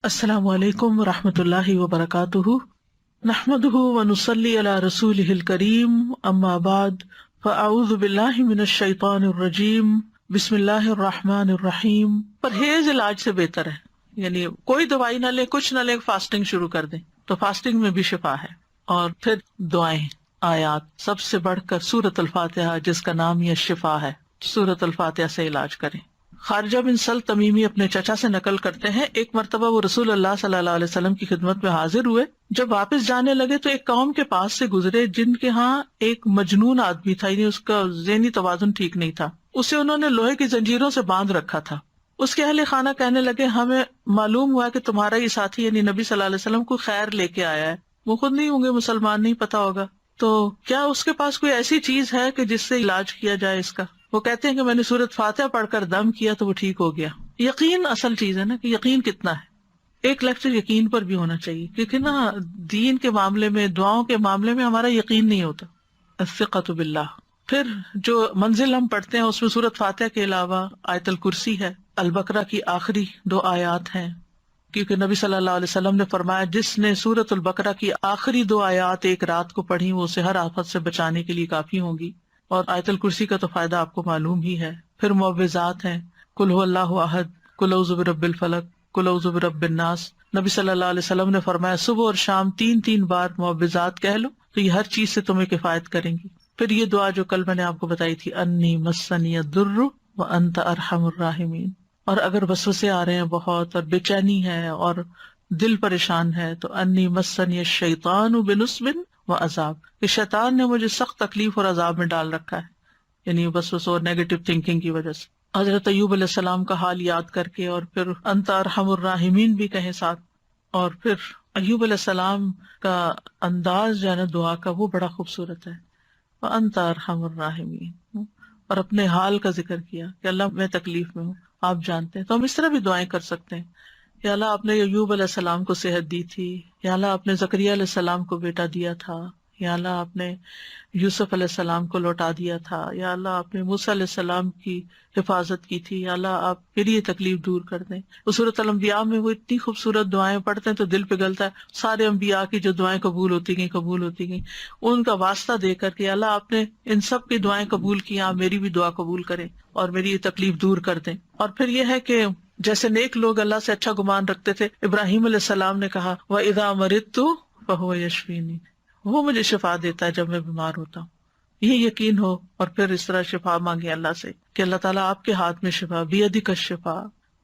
السلام علیکم ورحمۃ اللہ وبرکاتہ، نحمدہ ونصلی علی رسولہ الکریم، اما بعد فاعوذ باللہ من الشیطان الرجیم، بسم اللہ الرحمن الرحیم۔ پرہیز علاج سے بہتر ہے، یعنی کوئی دوائی نہ لے، کچھ نہ لے، فاسٹنگ شروع کر دیں تو فاسٹنگ میں بھی شفا ہے۔ اور پھر دعائیں، آیات، سب سے بڑھ کر سورۃ الفاتحہ جس کا نام یہ شفا ہے، سورۃ الفاتحہ سے علاج کریں۔ خارجہ بن سل تمیمی اپنے چچا سے نقل کرتے ہیں، ایک مرتبہ وہ رسول اللہ صلی اللہ علیہ وسلم کی خدمت میں حاضر ہوئے۔ جب واپس جانے لگے تو ایک قوم کے پاس سے گزرے جن کے ہاں ایک مجنون آدمی تھا، یعنی اس کا ذہنی توازن ٹھیک نہیں تھا۔ اسے انہوں نے لوہے کی زنجیروں سے باندھ رکھا تھا۔ اس کے اہل خانہ کہنے لگے، ہمیں معلوم ہوا کہ تمہارا یہ ساتھی یعنی نبی صلی اللہ علیہ وسلم کو خیر لے کے آیا ہے، وہ خود نہیں ہوں گے مسلمان، نہیں پتا ہوگا، تو کیا اس کے پاس کوئی ایسی چیز ہے کہ جس سے علاج کیا جائے اس کا؟ وہ کہتے ہیں کہ میں نے سورۃ فاتحہ پڑھ کر دم کیا تو وہ ٹھیک ہو گیا۔ یقین اصل چیز ہے نا، کہ یقین کتنا ہے۔ ایک لیکچر یقین پر بھی ہونا چاہیے، کیونکہ نا دین کے معاملے میں، دعاؤں کے معاملے میں ہمارا یقین نہیں ہوتا۔ الثقۃ باللہ۔ پھر جو منزل ہم پڑھتے ہیں اس میں سورۃ فاتحہ کے علاوہ آیت الکرسی ہے، البقرہ کی آخری 2 آیات ہیں، کیونکہ نبی صلی اللہ علیہ وسلم نے فرمایا جس نے سورۃ البقرہ کی آخری 2 آیات ایک رات کو پڑھی وہ اسے ہر آفت سے بچانے کے لیے کافی ہوں گی۔ اور آیت الکرسی کا تو فائدہ آپ کو معلوم ہی ہے۔ پھر معوذات ہیں، قل هو اللہ احد، قل اعوذ برب الفلق، قل اعوذ برب الناس۔ نبی صلی اللہ علیہ وسلم نے فرمایا صبح اور شام 3 بار معوذات کہہ لو تو یہ ہر چیز سے تمہیں کفایت کریں گی۔ پھر یہ دعا جو کل میں نے آپ کو بتائی تھی، انی مسنی الضر وانت ارحم الراحمین۔ اور اگر وسوسے آ رہے ہیں بہت اور بے چینی ہے اور دل پریشان ہے تو انی مسنی الشیطان بنصب وعذاب، کہ شیطان نے مجھے سخت تکلیف اور عذاب میں ڈال رکھا ہے، یعنی وسوسوں اور نیگیٹو تھنکنگ کی وجہ سے۔ حضرت ایوب علیہ السلام کا حال یاد کر کے اور پھر انت ارحم الراحمین بھی کہیں ساتھ، اور پھر ایوب علیہ السلام کا انداز جو ہے نا دعا کا وہ بڑا خوبصورت ہے، وانت ارحم الراحمین، اور اپنے حال کا ذکر کیا کہ اللہ میں تکلیف میں ہوں، آپ جانتے ہیں۔ تو ہم اس طرح بھی دعائیں کر سکتے ہیں، یا اللہ آپ نے ایوب علیہ السلام کو صحت دی تھی، یا اللہ آپ نے زکریا علیہ السلام کو بیٹا دیا تھا، یا اللہ آپ نے یوسف علیہ السلام کو لوٹا دیا تھا، یا اللہ آپ نے موسیٰ علیہ السلام کی حفاظت کی تھی، یا اللہ آپ میری یہ تکلیف دور کر دیں۔ سورۃ الانبیاء میں وہ اتنی خوبصورت دعائیں پڑھتے ہیں تو دل پگھلتا ہے، سارے انبیاء کی جو دعائیں قبول ہوتی گئیں ان کا واسطہ دے کر کے اللہ آپ نے ان سب کی دعائیں قبول کی، آپ میری بھی دعا قبول کریں اور میری یہ تکلیف دور کر دیں۔ اور پھر یہ ہے کہ جیسے نیک لوگ اللہ سے اچھا گمان رکھتے تھے، ابراہیم علیہ السلام نے کہا وَإِذَا مَرِضْتُ فَهُوَ يَشْفِينِ، وہ مجھے شفا دیتا ہے جب میں بیمار ہوتا ہوں۔ یہ یقین ہو اور پھر اس طرح شفا مانگے اللہ سے کہ اللہ تعالیٰ آپ کے ہاتھ میں شفا، بیدک الشفا۔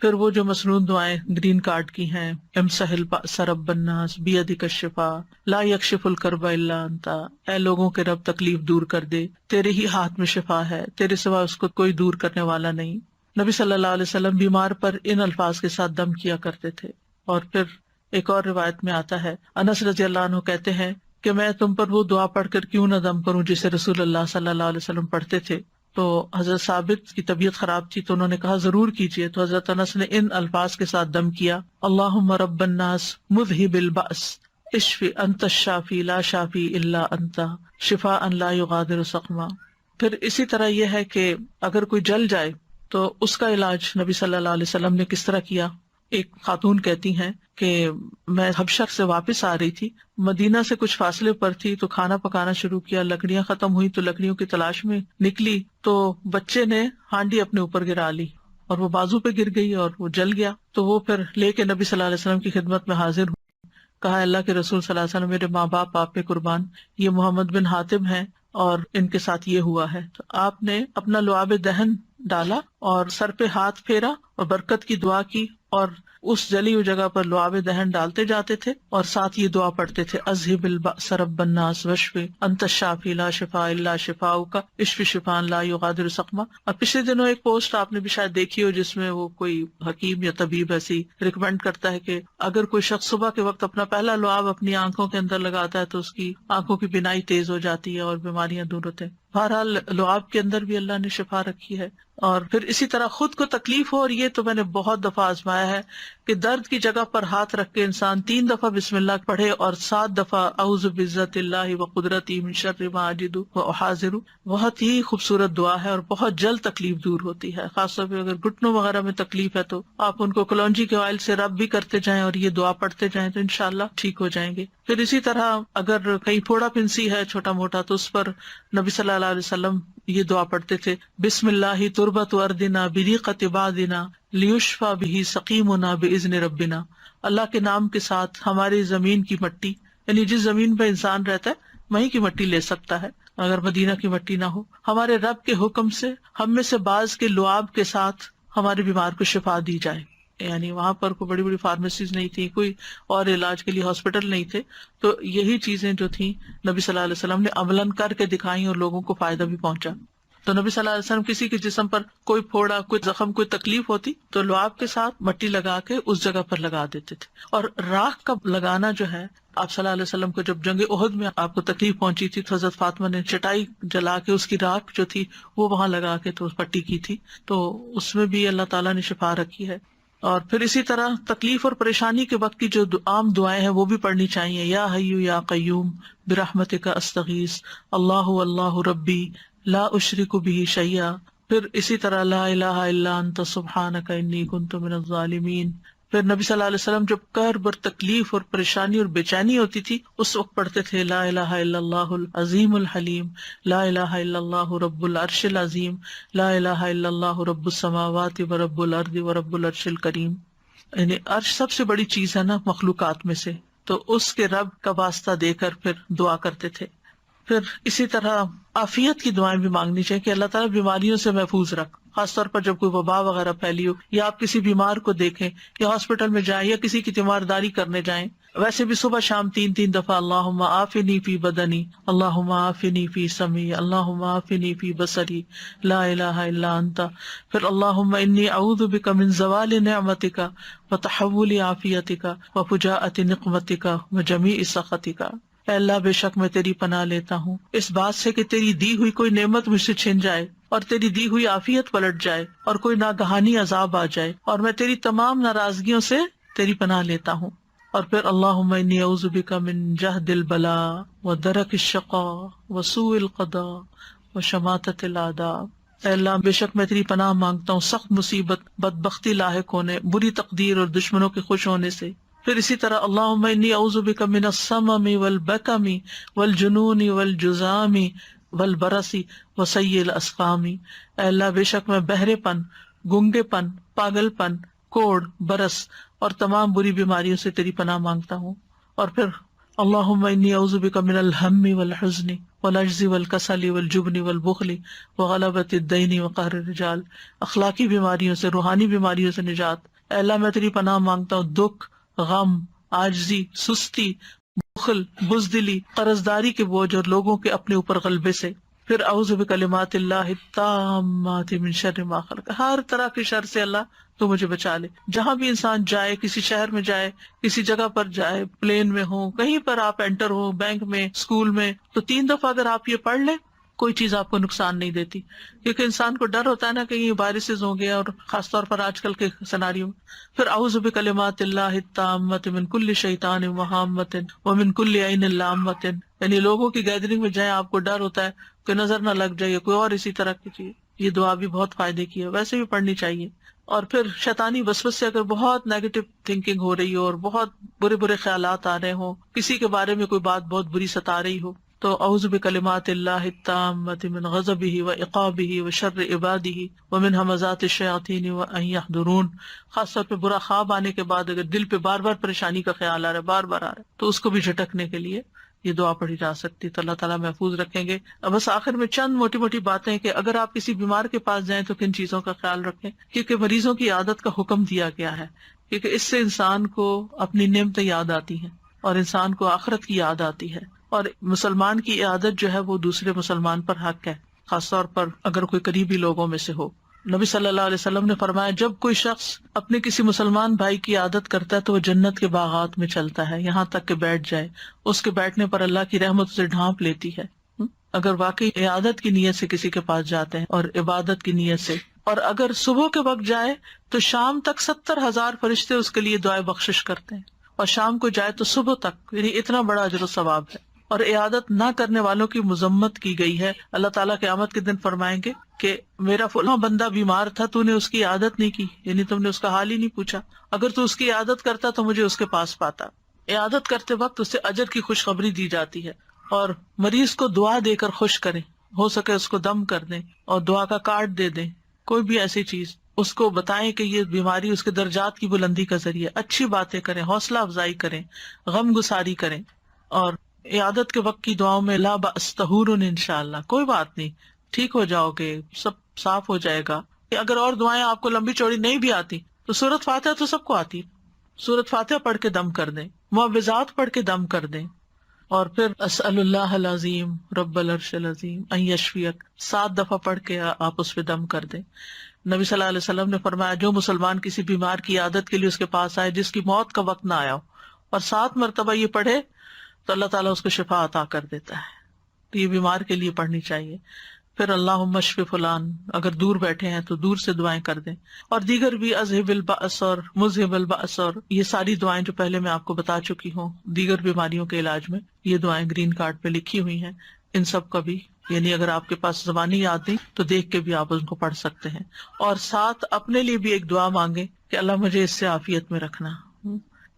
پھر وہ جو مسنون دعائیں گرین کارڈ کی ہیں، امسح البأس رب الناس بیدک الشفا، لا یکشف الکرب الا انت، اے لوگوں کے رب تکلیف دور کر دے، تیرے ہی ہاتھ میں شفا ہے، تیرے سوا اس کو کوئی دور کرنے والا نہیں۔ نبی صلی اللہ علیہ وسلم بیمار پر ان الفاظ کے ساتھ دم کیا کرتے تھے۔ اور پھر ایک اور روایت میں آتا ہے، انس رضی اللہ عنہ کہتے ہیں کہ میں تم پر وہ دعا پڑھ کر کیوں نہ دم کروں جسے رسول اللہ صلی اللہ علیہ وسلم پڑھتے تھے۔ تو حضرت ثابت کی طبیعت خراب تھی تو انہوں نے کہا ضرور کیجیے، تو حضرت انس نے ان الفاظ کے ساتھ دم کیا، اللہم رب الناس مذہب البأس اشفی انت الشافی لا شافی الا انت شفاء لا یغادر سقما۔ پھر اسی طرح یہ ہے کہ اگر کوئی جل جائے تو اس کا علاج نبی صلی اللہ علیہ وسلم نے کس طرح کیا۔ ایک خاتون کہتی ہیں کہ میں حبشہ سے واپس آ رہی تھی، مدینہ سے کچھ فاصلے پر تھی، تو کھانا پکانا شروع کیا، لکڑیاں ختم ہوئی تو لکڑیوں کی تلاش میں نکلی تو بچے نے ہانڈی اپنے اوپر گرا لی اور وہ بازو پہ گر گئی اور وہ جل گیا۔ تو وہ پھر لے کے نبی صلی اللہ علیہ وسلم کی خدمت میں حاضر ہوئی، کہا اللہ کے رسول صلی اللہ علیہ وسلم، میرے ماں باپ آپ پہ قربان، یہ محمد بن حاتم ہیں اور ان کے ساتھ یہ ہوا ہے۔ تو آپ نے اپنا لعاب دہن ڈالا اور سر پہ ہاتھ پھیرا اور برکت کی دعا کی، اور اس جلی ہوئی جگہ پر لعاب دہن ڈالتے جاتے تھے اور ساتھ یہ دعا پڑھتے تھے، اذہب البأس رب الناس واشفی انت الشافی لا شفاء الا شفاؤک اشفی شفاء لا یغادر سقما۔ اور پچھلے دنوں ایک پوسٹ آپ نے بھی شاید دیکھی ہو جس میں وہ کوئی حکیم یا طبیب ایسی ریکمینڈ کرتا ہے کہ اگر کوئی شخص صبح کے وقت اپنا پہلا لعاب اپنی آنکھوں کے اندر لگاتا ہے تو اس کی آنکھوں کی بینائی تیز ہو جاتی ہے اور بیماریاں دور ہوتے ہیں۔ بہرحال لعاب کے اندر بھی اللہ نے شفا رکھی ہے۔ اور پھر اسی طرح خود کو تکلیف ہو اور یہ یہ تو میں نے بہت دفعہ آزمایا ہے کہ درد کی جگہ پر ہاتھ رکھ کے انسان 3 دفعہ بسم اللہ پڑھے اور 7 دفعہ اعوذ بعزت اللہ وقدرتی من شر ما اجد واحاذر. بہت ہی خوبصورت دعا ہے اور بہت جلد تکلیف دور ہوتی ہے. خاص طور پہ اگر گھٹنوں وغیرہ میں تکلیف ہے تو آپ ان کو کلونجی کے آئل سے رب بھی کرتے جائیں اور یہ دعا پڑھتے جائیں تو انشاءاللہ ٹھیک ہو جائیں گے. پھر اسی طرح اگر کہیں پھوڑا پھنسی ہے چھوٹا موٹا تو اس پر نبی صلی اللہ علیہ وسلم یہ دعا پڑھتے تھے، بسم اللہ تربت اردنا بریقت بادنا لیشفى به سقیمنا باذن ربنا. اللہ کے نام کے ساتھ ہماری زمین کی مٹی، یعنی جس زمین پہ انسان رہتا ہے وہیں کی مٹی لے سکتا ہے اگر مدینہ کی مٹی نہ ہو، ہمارے رب کے حکم سے ہم میں سے بعض کے لعاب کے ساتھ ہمارے بیمار کو شفا دی جائے. یعنی وہاں پر کوئی بڑی بڑی فارمیسیز نہیں تھی، کوئی اور علاج کے لیے ہاسپٹل نہیں تھے، تو یہی چیزیں جو تھیں نبی صلی اللہ علیہ وسلم نے عملاً کر کے دکھائیں اور لوگوں کو فائدہ بھی پہنچا. تو نبی صلی اللہ علیہ وسلم کسی کے جسم پر کوئی پھوڑا، کوئی زخم، کوئی تکلیف ہوتی تو لعاب کے ساتھ مٹی لگا کے اس جگہ پر لگا دیتے تھے. اور راکھ کا لگانا جو ہے، آپ صلی اللہ علیہ وسلم کو جب جنگ احد میں آپ کو تکلیف پہنچی تھی تو حضرت فاطمہ نے چٹائی جلا کے اس کی راکھ جو تھی وہ وہاں لگا کے تو پٹی کی تھی، تو اس میں بھی اللہ تعالیٰ نے شفا رکھی ہے. اور پھر اسی طرح تکلیف اور پریشانی کے وقت کی جو عام دعائیں ہیں وہ بھی پڑھنی چاہیے. یا حی یا قیوم برحمتک استغیث اللہ اللہ ربی لا اشرک بہ شیئا. پھر اسی طرح لا الہ الا انت سبحانک انی کنت من الظالمین. پھر نبی صلی اللہ علیہ وسلم جب کرب اور تکلیف اور پریشانی اور بے چینی ہوتی تھی اس وقت پڑھتے تھے لا الہ الا اللہ العظیم الحلیم، لا الہ الا اللہ رب العرش العظیم، لا الہ الا اللہ رب السماوات ورب الارض ورب العرش الکریم. یعنی عرش سب سے بڑی چیز ہے نا مخلوقات میں سے، تو اس کے رب کا واسطہ دے کر پھر دعا کرتے تھے. پھر اسی طرح عافیت کی دعائیں بھی مانگنی چاہیے کہ اللہ تعالیٰ بیماریوں سے محفوظ رکھ، خاص طور پر جب کوئی وبا وغیرہ پھیلی ہو یا آپ کسی بیمار کو دیکھیں یا ہاسپٹل میں جائیں یا کسی کی تیمارداری کرنے جائیں. ویسے بھی صبح شام 3 دفعہ اللہم عافنی فی بدنی، اللہم عافنی فی سمعی، اللہم عافنی فی بصری، لا الہ الا انت. پھر اللہم انی اعوذ بک من زوال نعمتک وتحول عافیتک وفجاءۃ نقمتک وجمیع سخطک. اے اللہ بے شک میں تیری پناہ لیتا ہوں اس بات سے کہ تیری دی ہوئی کوئی نعمت مجھ سے چھن جائے اور تیری دی ہوئی عافیت پلٹ جائے اور کوئی ناگہانی عذاب آ جائے، اور میں تیری تمام ناراضگیوں سے تیری پناہ لیتا ہوں. اور پھر اللہم انی اعوذ بک من جہد البلاء ودرک الشقاء وسوء القضاء وشماتۃ الاعداء. اے اللہ بے شک میں تیری پناہ مانگتا ہوں سخت مصیبت، بدبختی لاحق ہونے، بری تقدیر اور دشمنوں کے خوش ہونے سے. پھر اسی طرح اللہم انی اعوذ بک من السمم والبکم والجنون والجذام والبرص وسیء الاسقام. اے اللہ بے شک میں بہرے پن، گنگے پن، پاگل پن، کوڑ، برس اور تمام بری بیماریوں سے تیری پناہ مانگتا ہوں. اور پھر اللہم انی اعوذ بک من الہم والحزن والعجز والکسل والجبن والبخل وغلبۃ الدین وقہر الرجال. اخلاقی بیماریوں سے، روحانی بیماریوں سے نجات. اے اللہ میں تیری پناہ مانگتا ہوں دکھ، غم، عاجزی، سستی، بخل، بزدلی، قرضداری کے بوجھ اور لوگوں کے اپنے اوپر غلبے سے. پھر اعوذ بکلمات اللہ التامات من شر ما خلق. ہر طرح کے شر سے اللہ تو مجھے بچا لے. جہاں بھی انسان جائے، کسی شہر میں جائے، کسی جگہ پر جائے، پلین میں ہو، کہیں پر آپ انٹر ہو، بینک میں، اسکول میں، تو 3 دفعہ اگر آپ یہ پڑھ لیں کوئی چیز آپ کو نقصان نہیں دیتی. کیونکہ انسان کو ڈر ہوتا ہے نا کہیں وائرسز ہوں گے، اور خاص طور پر آج کل کے سیناریو میں. پھر اعوذ بکلمات اللہ التامات من کل شیطان وہامۃ ومن کل عین لامۃ. یعنی لوگوں کی گیدرنگ میں جائیں آپ کو ڈر ہوتا ہے کہ نظر نہ لگ جائے، کوئی اور اسی طرح کی چیز. یہ دعا بھی بہت فائدے کی ہے، ویسے بھی پڑھنی چاہیے. اور پھر شیطانی وسوسے سے اگر بہت نیگیٹو تھنکنگ ہو رہی ہو اور بہت برے برے خیالات آ رہے ہوں، کسی کے بارے میں کوئی بات بہت بری ستا رہی ہو، تو اعوذ بکلمات اللہ التامات من غضبہ وعقابہ وشر عبادہ ومن ہمزات الشیاطین وان یحضرون. خاص طور پہ برا خواب آنے کے بعد اگر دل پہ بار بار پریشانی کا خیال آ رہا ہے، بار بار آ رہا ہے، تو اس کو بھی جھٹکنے کے لیے یہ دعا پڑھی جا سکتی. تو اللہ تعالیٰ محفوظ رکھیں گے. بس آخر میں چند موٹی موٹی باتیں کہ اگر آپ کسی بیمار کے پاس جائیں تو کن چیزوں کا خیال رکھیں، کیونکہ مریضوں کی عادت کا حکم دیا گیا ہے، کیونکہ اس سے انسان کو اپنی نعمتیں یاد آتی ہیں اور انسان کو آخرت کی یاد آتی ہے. اور مسلمان کی عادت جو ہے وہ دوسرے مسلمان پر حق ہے، خاص طور پر اگر کوئی قریبی لوگوں میں سے ہو. نبی صلی اللہ علیہ وسلم نے فرمایا جب کوئی شخص اپنے کسی مسلمان بھائی کی عادت کرتا ہے تو وہ جنت کے باغات میں چلتا ہے یہاں تک کہ بیٹھ جائے، اس کے بیٹھنے پر اللہ کی رحمت اسے ڈھانپ لیتی ہے. اگر واقعی عیادت کی نیت سے کسی کے پاس جاتے ہیں اور عبادت کی نیت سے، اور اگر صبح کے وقت جائے تو شام تک 70,000 فرشتے اس کے لیے دعائیں بخشش کرتے ہیں، اور شام کو جائے تو صبح تک، یعنی اتنا بڑا اجر و ثواب ہے۔ اور عیادت نہ کرنے والوں کی مذمت کی گئی ہے۔ اللہ تعالیٰ قیامت کے دن فرمائیں گے کہ میرا فلاں بندہ بیمار تھا، تو نے اس کی عیادت نہیں کی، یعنی تم نے اس کا حال ہی نہیں پوچھا، اگر تو اس کی عیادت کرتا تو مجھے اس کے پاس پاتا۔ عیادت کرتے وقت اسے اجر کی خوشخبری دی جاتی ہے، اور مریض کو دعا دے کر خوش کریں، ہو سکے اس کو دم کر دیں اور دعا کا کارڈ دے دیں، کوئی بھی ایسی چیز اس کو بتائیں کہ یہ بیماری اس کے درجات کی بلندی کا ذریعہ، اچھی باتیں کریں، حوصلہ افزائی کریں، غم گساری کریں۔ اور عیادت کے وقت کی دعاؤں میں لا بأس طہور انشاءاللہ، کوئی بات نہیں، ٹھیک ہو جاؤ گے، سب صاف ہو جائے گا۔ اگر اور دعائیں آپ کو لمبی چوڑی نہیں بھی آتی تو سورۃ فاتحہ تو سب کو آتی، سورۃ فاتحہ پڑھ کے دم کر دیں، معوذات پڑھ کے دم کر دیں، اور پھر اسأل اللہ العظیم رب العرش العظیم ان یشفیک 7 دفعہ پڑھ کے آپ اس پہ دم کر دیں۔ نبی صلی اللہ علیہ وسلم نے فرمایا جو مسلمان کسی بیمار کی عیادت کے لیے اس کے پاس آئے جس کی موت کا وقت نہ آیا ہو، اور 7 مرتبہ یہ پڑھے تو اللہ تعالیٰ اس کو شفا عطا کر دیتا ہے۔ تو یہ بیمار کے لیے پڑھنی چاہیے۔ پھر اللہم اشف فلان، اگر دور بیٹھے ہیں تو دور سے دعائیں کر دیں، اور دیگر بھی اذہب البأس اور مذہب البأس، اور یہ ساری دعائیں جو پہلے میں آپ کو بتا چکی ہوں دیگر بیماریوں کے علاج میں، یہ دعائیں گرین کارڈ پہ لکھی ہوئی ہیں، ان سب کا بھی، یعنی اگر آپ کے پاس زبانی یاد نہیں تو دیکھ کے بھی آپ ان کو پڑھ سکتے ہیں۔ اور ساتھ اپنے لیے بھی ایک دعا مانگے کہ اللہ مجھے اس سے عافیت میں رکھنا،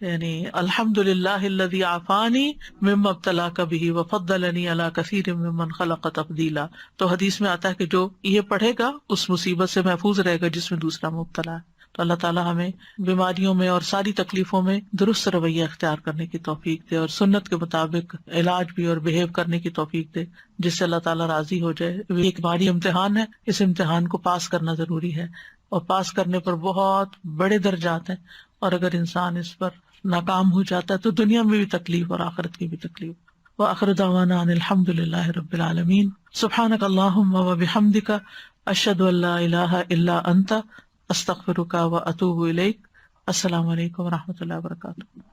یعنی الحمدللہ الذی عافانی مما ابتلاک بہ وفضلنی علی کثیر ممن خلق تفضیلا۔ تو حدیث میں آتا ہے کہ جو یہ پڑھے گا اس مصیبت سے محفوظ رہے گا جس میں دوسرا مبتلا ہے۔ تو اللہ تعالیٰ ہمیں بیماریوں میں اور ساری تکلیفوں میں درست رویہ اختیار کرنے کی توفیق دے، اور سنت کے مطابق علاج بھی اور بہیو کرنے کی توفیق دے، جس سے اللہ تعالیٰ راضی ہو جائے۔ یہ ایک باری امتحان ہے، اس امتحان کو پاس کرنا ضروری ہے، اور پاس کرنے پر بہت بڑے درجات ہیں، اور اگر انسان اس پر ناکام ہو جاتا ہے تو دنیا میں بھی تکلیف اور آخرت کی بھی تکلیف۔ وآخر دعوانا ان الحمد للہ رب العالمین۔ سبحانک اللہم وبحمدک، اشہد ان لا الہ الا انت، استغفرک واتوب الیک۔ السلام علیکم ورحمۃ اللہ وبرکاتہ۔